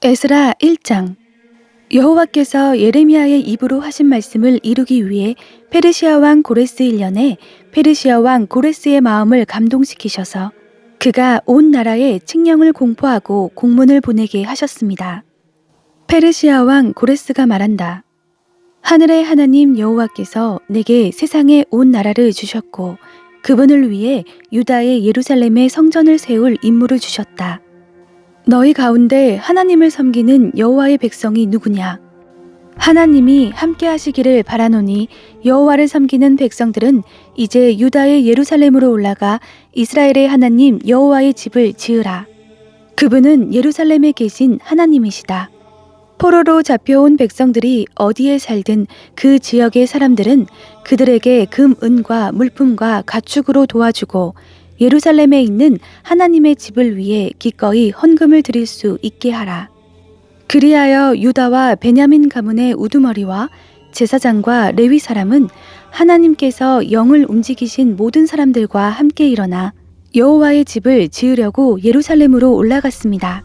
에스라 1장. 여호와께서 예레미야의 입으로 하신 말씀을 이루기 위해 페르시아 왕 고레스 1년에 페르시아 왕 고레스의 마음을 감동시키셔서 그가 온 나라에 칙령을 공포하고 공문을 보내게 하셨습니다. 페르시아 왕 고레스가 말한다. 하늘의 하나님 여호와께서 내게 세상의 온 나라를 주셨고 그분을 위해 유다의 예루살렘에 성전을 세울 임무를 주셨다. 너희 가운데 하나님을 섬기는 여호와의 백성이 누구냐? 하나님이 함께 하시기를 바라노니 여호와를 섬기는 백성들은 이제 유다의 예루살렘으로 올라가 이스라엘의 하나님 여호와의 집을 지으라. 그분은 예루살렘에 계신 하나님이시다. 포로로 잡혀온 백성들이 어디에 살든 그 지역의 사람들은 그들에게 금, 은과 물품과 가축으로 도와주고 예루살렘에 있는 하나님의 집을 위해 기꺼이 헌금을 드릴 수 있게 하라. 그리하여 유다와 베냐민 가문의 우두머리와 제사장과 레위 사람은 하나님께서 영을 움직이신 모든 사람들과 함께 일어나 여호와의 집을 지으려고 예루살렘으로 올라갔습니다.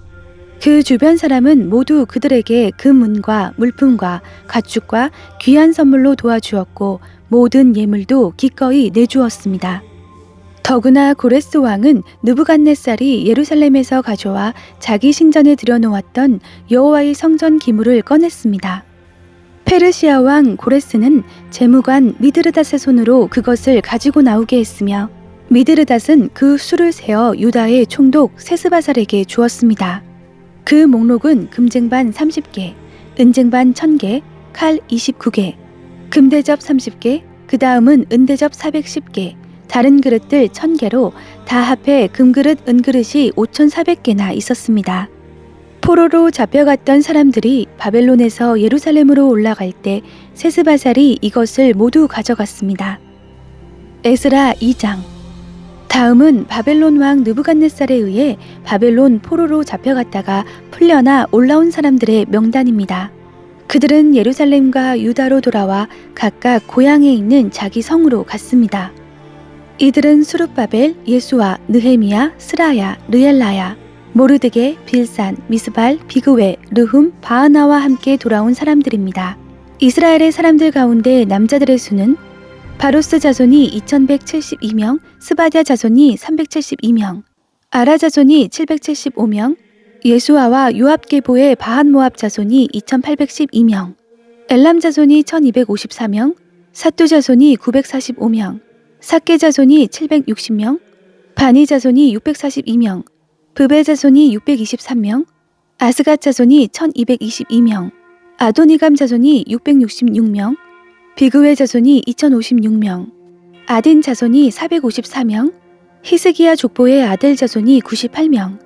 그 주변 사람은 모두 그들에게 금은과 물품과 가축과 귀한 선물로 도와주었고 모든 예물도 기꺼이 내주었습니다. 더구나 고레스 왕은 느부갓네살이 예루살렘에서 가져와 자기 신전에 들여놓았던 여호와의 성전 기물을 꺼냈습니다. 페르시아 왕 고레스는 재무관 미드르닷의 손으로 그것을 가지고 나오게 했으며 미드르닷은 그 수를 세어 유다의 총독 세스바살에게 주었습니다. 그 목록은 금쟁반 30개, 은쟁반 1000개, 칼 29개, 금대접 30개, 그 다음은 은대접 410개, 다른 그릇들 1000개로 다 합해 금그릇, 은그릇이 5400개나 있었습니다. 포로로 잡혀갔던 사람들이 바벨론에서 예루살렘으로 올라갈 때 세스바살이 이것을 모두 가져갔습니다. 에스라 2장. 다음은 바벨론 왕 느부갓네살에 의해 바벨론 포로로 잡혀갔다가 풀려나 올라온 사람들의 명단입니다. 그들은 예루살렘과 유다로 돌아와 각각 고향에 있는 자기 성으로 갔습니다. 이들은 수룹바벨, 예수아, 느헤미야, 스라야, 르엘라야, 모르드게, 빌산, 미스발, 비그웨, 르훔, 바하나와 함께 돌아온 사람들입니다. 이스라엘의 사람들 가운데 남자들의 수는 바로스 자손이 2172명, 스바랴 자손이 372명, 아라 자손이 775명, 예수아와 요압게보의 바한모압 자손이 2812명, 엘람 자손이 1254명, 사뚜 자손이 945명, 삭게 자손이 760명, 바니 자손이 642명, 브베 자손이 623명, 아스갓 자손이 1222명, 아도니감 자손이 666명, 비그웨 자손이 2056명, 아딘 자손이 454명, 히스기야 족보의 아들 자손이 98명,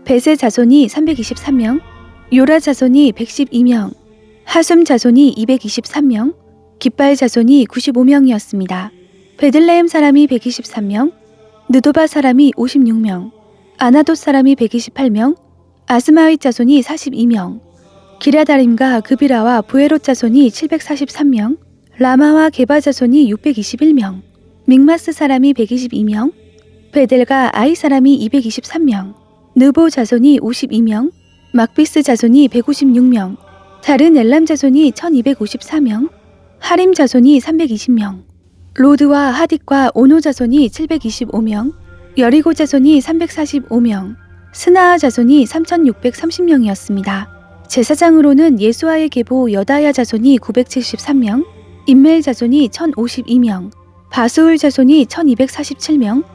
베세 자손이 323명, 요라 자손이 112명, 하숨 자손이 223명, 깃발 자손이 95명이었습니다. 베들레헴 사람이 123명, 느도바 사람이 56명, 아나돗 사람이 128명, 아스마윗 자손이 42명, 기랴다림과 그비라와 부에롯 자손이 743명, 라마와 게바 자손이 621명, 믹마스 사람이 122명, 베델과 아이 사람이 223명, 느보 자손이 52명, 막비스 자손이 156명, 다른 엘람 자손이 1254명, 하림 자손이 320명, 로드와 하딕과 오노 자손이 725명, 여리고 자손이 345명, 스나아 자손이 3630명이었습니다. 제사장으로는 예수아의 계보 여다야 자손이 973명, 임멜 자손이 1052명, 바수울 자손이 1247명,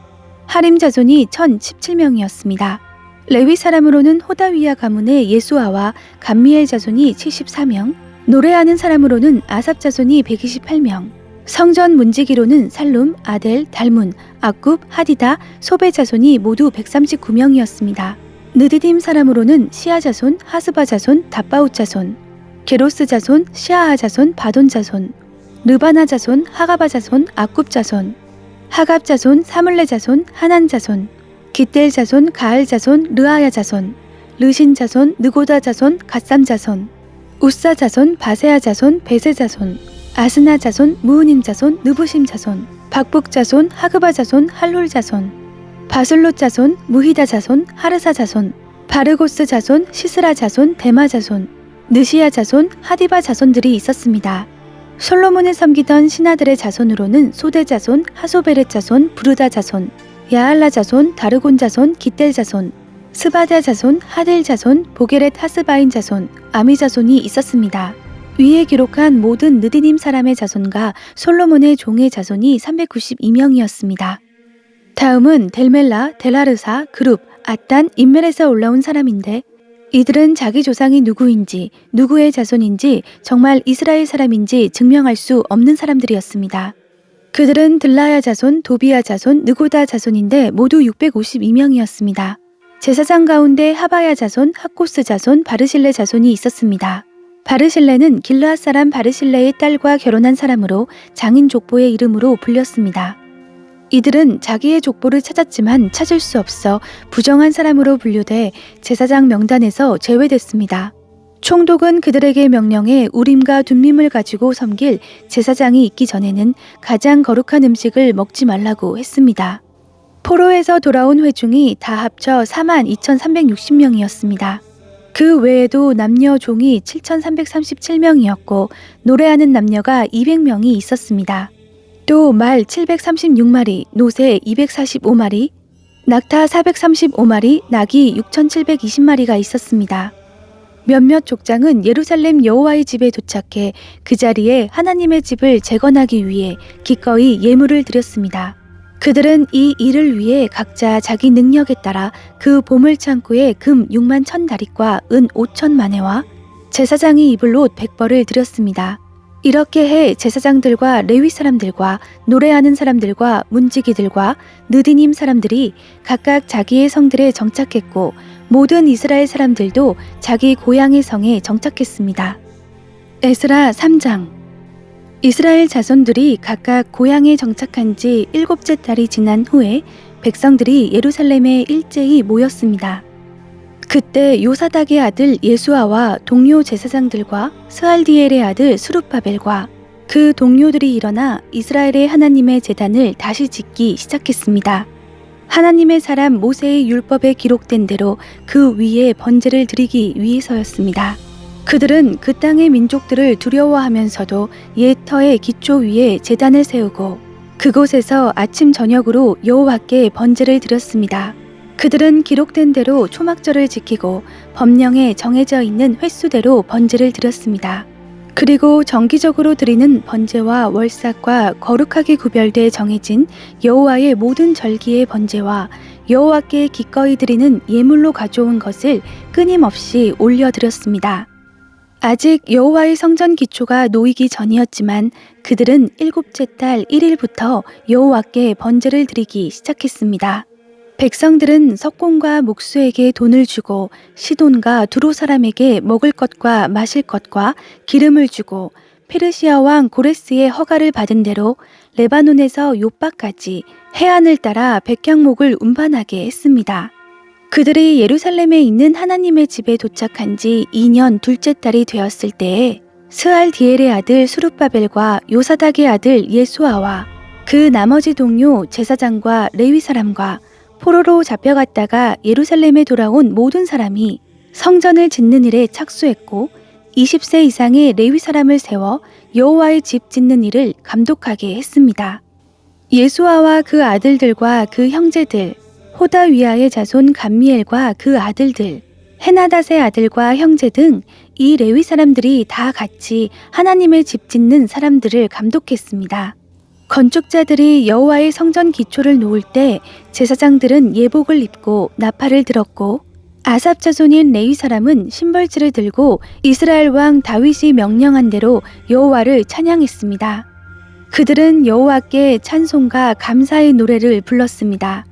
하림 자손이 1017명이었습니다. 레위 사람으로는 호다위야 가문의 예수아와 감미엘 자손이 74명, 노래하는 사람으로는 아삽 자손이 128명, 성전 문지기로는 살룸, 아델, 달문, 아굽, 하디다, 소베 자손이 모두 139명이었습니다. 느디딤 사람으로는 시아 자손, 하스바 자손, 답바웃 자손, 게로스 자손, 시아하 자손, 바돈 자손, 르바나 자손, 하가바 자손, 아굽 자손, 하갑 자손, 사물레 자손, 하난 자손, 깃델 자손, 가을 자손, 르아야 자손, 르신 자손, 느고다 자손, 갓삼 자손, 우사 자손, 바세아 자손, 베세 자손, 아스나 자손, 무우님 자손, 느부심 자손, 박북 자손, 하그바 자손, 할룰 자손, 바술롯 자손, 무히다 자손, 하르사 자손, 바르고스 자손, 시스라 자손, 데마 자손, 느시야 자손, 하디바 자손들이 있었습니다. 솔로몬을 섬기던 신하들의 자손으로는 소데 자손, 하소베렛 자손, 부르다 자손, 야알라 자손, 다르곤 자손, 깃델 자손, 스바다 자손, 하딜 자손, 보게렛 하스바인 자손, 아미 자손이 있었습니다. 위에 기록한 모든 느디님 사람의 자손과 솔로몬의 종의 자손이 392명이었습니다. 다음은 델멜라, 델하르사, 그룹, 아단, 인멜에서 올라온 사람인데 이들은 자기 조상이 누구인지, 누구의 자손인지, 정말 이스라엘 사람인지 증명할 수 없는 사람들이었습니다. 그들은 들라야 자손, 도비야 자손, 느고다 자손인데 모두 652명이었습니다. 제사장 가운데 하바야 자손, 학고스 자손, 바르실레 자손이 있었습니다. 바르실레는 길르앗 사람 바르실레의 딸과 결혼한 사람으로 장인 족보의 이름으로 불렸습니다. 이들은 자기의 족보를 찾았지만 찾을 수 없어 부정한 사람으로 분류돼 제사장 명단에서 제외됐습니다. 총독은 그들에게 명령해 우림과 둠밈을 가지고 섬길 제사장이 있기 전에는 가장 거룩한 음식을 먹지 말라고 했습니다. 포로에서 돌아온 회중이 다 합쳐 42,360명이었습니다. 그 외에도 남녀 종이 7,337명이었고 노래하는 남녀가 200명이 있었습니다. 또 말 736마리, 노새 245마리, 낙타 435마리, 낙이 6,720마리가 있었습니다. 몇몇 족장은 예루살렘 여호와의 집에 도착해 그 자리에 하나님의 집을 재건하기 위해 기꺼이 예물을 드렸습니다. 그들은 이 일을 위해 각자 자기 능력에 따라 그 보물 창고에 금 6만 1,000다리과 은 5천 마네와 제사장이 입을 옷 100벌을 드렸습니다. 이렇게 해 제사장들과 레위 사람들과 노래하는 사람들과 문지기들과 느디님 사람들이 각각 자기의 성들에 정착했고 모든 이스라엘 사람들도 자기 고향의 성에 정착했습니다. 에스라 3장. 이스라엘 자손들이 각각 고향에 정착한 지 7째 달이 지난 후에 백성들이 예루살렘에 일제히 모였습니다. 그때 요사닥의 아들 예수아와 동료 제사장들과 스알디엘의 아들 스룹바벨과 그 동료들이 일어나 이스라엘의 하나님의 제단을 다시 짓기 시작했습니다. 하나님의 사람 모세의 율법에 기록된 대로 그 위에 번제를 드리기 위해서였습니다. 그들은 그 땅의 민족들을 두려워하면서도 옛 터의 기초 위에 제단을 세우고 그곳에서 아침 저녁으로 여호와께 번제를 드렸습니다. 그들은 기록된 대로 초막절을 지키고 법령에 정해져 있는 횟수대로 번제를 드렸습니다. 그리고 정기적으로 드리는 번제와 월삭과 거룩하게 구별돼 정해진 여호와의 모든 절기의 번제와 여호와께 기꺼이 드리는 예물로 가져온 것을 끊임없이 올려드렸습니다. 아직 여호와의 성전 기초가 놓이기 전이었지만 그들은 7째 달 1일부터 여호와께 번제를 드리기 시작했습니다. 백성들은 석공과 목수에게 돈을 주고 시돈과 두로 사람에게 먹을 것과 마실 것과 기름을 주고 페르시아 왕 고레스의 허가를 받은 대로 레바논에서 요바까지 해안을 따라 백향목을 운반하게 했습니다. 그들이 예루살렘에 있는 하나님의 집에 도착한 지 2년 둘째 달이 되었을 때에 스알디엘의 아들 수룹바벨과 요사닥의 아들 예수아와 그 나머지 동료 제사장과 레위 사람과 포로로 잡혀갔다가 예루살렘에 돌아온 모든 사람이 성전을 짓는 일에 착수했고 20세 이상의 레위 사람을 세워 여호와의 집 짓는 일을 감독하게 했습니다. 예수아와 그 아들들과 그 형제들, 호다위아의 자손 감미엘과 그 아들들, 헤나닷의 아들과 형제 등 이 레위 사람들이 다 같이 하나님의 집 짓는 사람들을 감독했습니다. 건축자들이 여호와의 성전 기초를 놓을 때 제사장들은 예복을 입고 나팔을 들었고 아삽 자손인 레위 사람은 신벌지를 들고 이스라엘 왕 다윗이 명령한 대로 여호와를 찬양했습니다. 그들은 여호와께 찬송과 감사의 노래를 불렀습니다.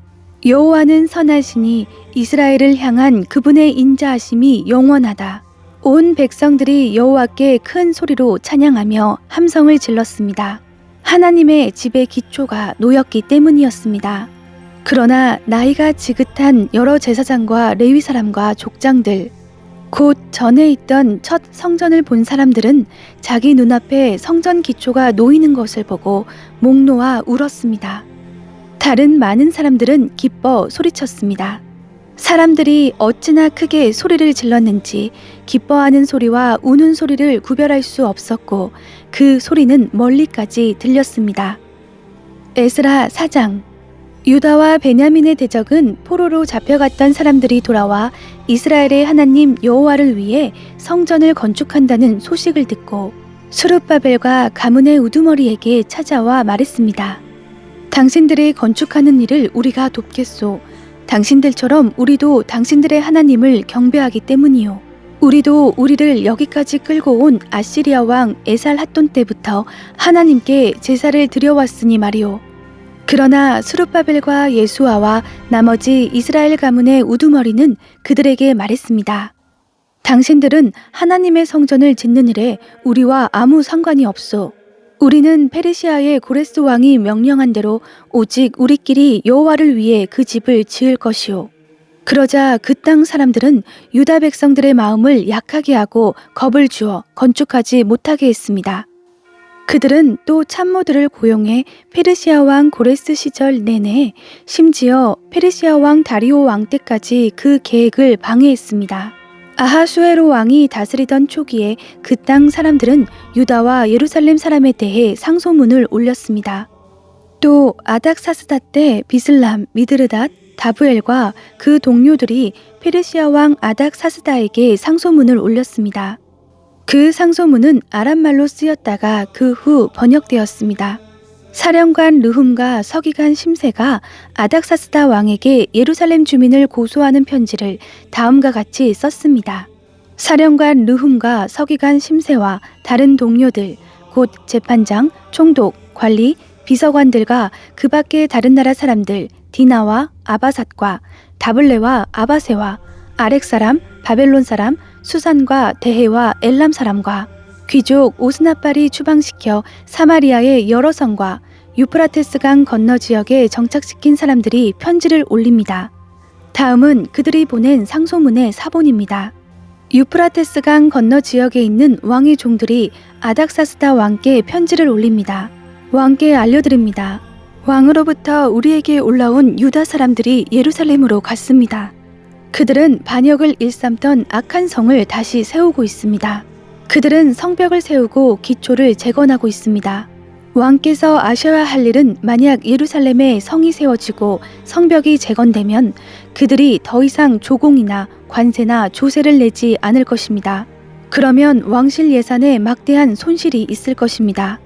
여호와는 선하시니 이스라엘을 향한 그분의 인자하심이 영원하다. 온 백성들이 여호와께 큰 소리로 찬양하며 함성을 질렀습니다. 하나님의 집의 기초가 놓였기 때문이었습니다. 그러나 나이가 지긋한 여러 제사장과 레위 사람과 족장들, 곧 전에 있던 첫 성전을 본 사람들은 자기 눈앞에 성전 기초가 놓이는 것을 보고 목 놓아 울었습니다. 다른 많은 사람들은 기뻐 소리쳤습니다. 사람들이 어찌나 크게 소리를 질렀는지 기뻐하는 소리와 우는 소리를 구별할 수 없었고 그 소리는 멀리까지 들렸습니다. 에스라 4장. 유다와 베냐민의 대적은 포로로 잡혀갔던 사람들이 돌아와 이스라엘의 하나님 여호와를 위해 성전을 건축한다는 소식을 듣고 스룹바벨과 가문의 우두머리에게 찾아와 말했습니다. 당신들이 건축하는 일을 우리가 돕겠소. 당신들처럼 우리도 당신들의 하나님을 경배하기 때문이요. 우리도 우리를 여기까지 끌고 온 아시리아 왕 에살핫돈 때부터 하나님께 제사를 드려왔으니 말이오. 그러나 스룹바벨과 예수아와 나머지 이스라엘 가문의 우두머리는 그들에게 말했습니다. 당신들은 하나님의 성전을 짓는 일에 우리와 아무 상관이 없소. 우리는 페르시아의 고레스 왕이 명령한 대로 오직 우리끼리 여호와를 위해 그 집을 지을 것이오. 그러자 그 땅 사람들은 유다 백성들의 마음을 약하게 하고 겁을 주어 건축하지 못하게 했습니다. 그들은 또 참모들을 고용해 페르시아 왕 고레스 시절 내내 심지어 페르시아 왕 다리오 왕 때까지 그 계획을 방해했습니다. 아하수에로 왕이 다스리던 초기에 그 땅 사람들은 유다와 예루살렘 사람에 대해 상소문을 올렸습니다. 또 아닥사스다 때 비슬람, 미드르닷, 다브엘과 그 동료들이 페르시아 왕 아닥사스다에게 상소문을 올렸습니다. 그 상소문은 아람말로 쓰였다가 그 후 번역되었습니다. 사령관 르훔과 서기관 심세가 아닥사스다 왕에게 예루살렘 주민을 고소하는 편지를 다음과 같이 썼습니다. 사령관 르훔과 서기관 심세와 다른 동료들, 곧 재판장, 총독, 관리, 비서관들과 그 밖의 다른 나라 사람들, 디나와 아바삿과 다블레와 아바세와 아렉 사람, 바벨론 사람, 수산과 대해와 엘람 사람과 귀족 오스나빨이 추방시켜 사마리아의 여러 성과 유프라테스 강 건너 지역에 정착시킨 사람들이 편지를 올립니다. 다음은 그들이 보낸 상소문의 사본입니다. 유프라테스 강 건너 지역에 있는 왕의 종들이 아닥사스다 왕께 편지를 올립니다. 왕께 알려드립니다. 왕으로부터 우리에게 올라온 유다 사람들이 예루살렘으로 갔습니다. 그들은 반역을 일삼던 악한 성을 다시 세우고 있습니다. 그들은 성벽을 세우고 기초를 재건하고 있습니다. 왕께서 아셔야 할 일은 만약 예루살렘에 성이 세워지고 성벽이 재건되면 그들이 더 이상 조공이나 관세나 조세를 내지 않을 것입니다. 그러면 왕실 예산에 막대한 손실이 있을 것입니다.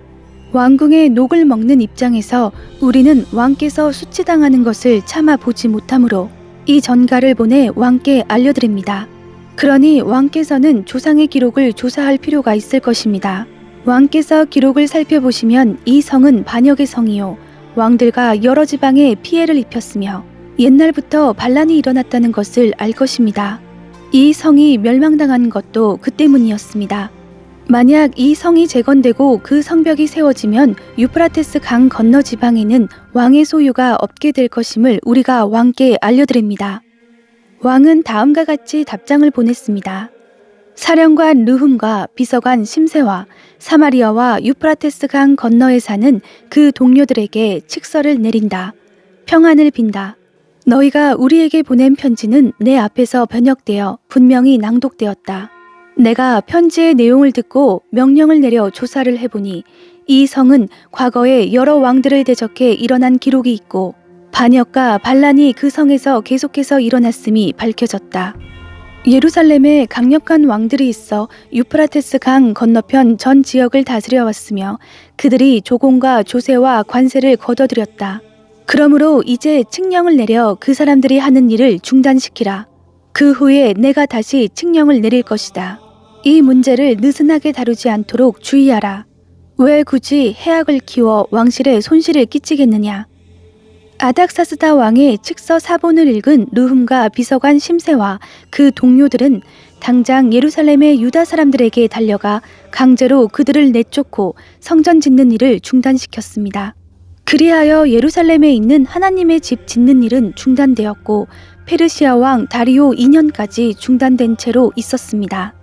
왕궁의 녹을 먹는 입장에서 우리는 왕께서 수치당하는 것을 참아 보지 못하므로 이 전가를 보내 왕께 알려드립니다. 그러니 왕께서는 조상의 기록을 조사할 필요가 있을 것입니다. 왕께서 기록을 살펴보시면 이 성은 반역의 성이요 왕들과 여러 지방에 피해를 입혔으며 옛날부터 반란이 일어났다는 것을 알 것입니다. 이 성이 멸망당한 것도 그 때문이었습니다. 만약 이 성이 재건되고 그 성벽이 세워지면 유프라테스 강 건너 지방에는 왕의 소유가 없게 될 것임을 우리가 왕께 알려드립니다. 왕은 다음과 같이 답장을 보냈습니다. 사령관 르훔과 비서관 심세와 사마리아와 유프라테스 강 건너에 사는 그 동료들에게 칙서를 내린다. 평안을 빈다. 너희가 우리에게 보낸 편지는 내 앞에서 번역되어 분명히 낭독되었다. 내가 편지의 내용을 듣고 명령을 내려 조사를 해보니 이 성은 과거에 여러 왕들을 대적해 일어난 기록이 있고 반역과 반란이 그 성에서 계속해서 일어났음이 밝혀졌다. 예루살렘에 강력한 왕들이 있어 유프라테스 강 건너편 전 지역을 다스려 왔으며 그들이 조공과 조세와 관세를 거둬들였다. 그러므로 이제 칙령을 내려 그 사람들이 하는 일을 중단시키라. 그 후에 내가 다시 칙령을 내릴 것이다. 이 문제를 느슨하게 다루지 않도록 주의하라. 왜 굳이 해악을 키워 왕실에 손실을 끼치겠느냐. 아닥사스다 왕의 칙서 사본을 읽은 르훔과 비서관 심세와 그 동료들은 당장 예루살렘의 유다 사람들에게 달려가 강제로 그들을 내쫓고 성전 짓는 일을 중단시켰습니다. 그리하여 예루살렘에 있는 하나님의 집 짓는 일은 중단되었고 페르시아 왕 다리오 2년까지 중단된 채로 있었습니다.